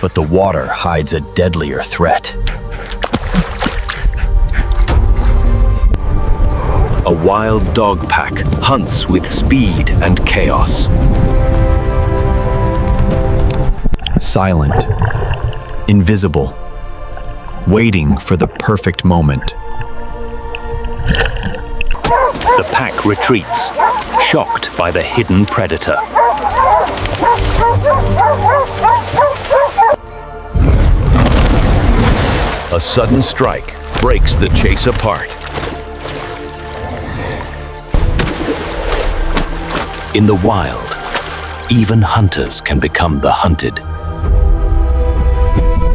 but the water hides a deadlier threat. A wild dog pack hunts with speed and chaos. Silent, invisible, waiting for the perfect moment. The pack retreats, shocked by the hidden predator. A sudden strike breaks the chase apart. In the wild, even hunters can become the hunted.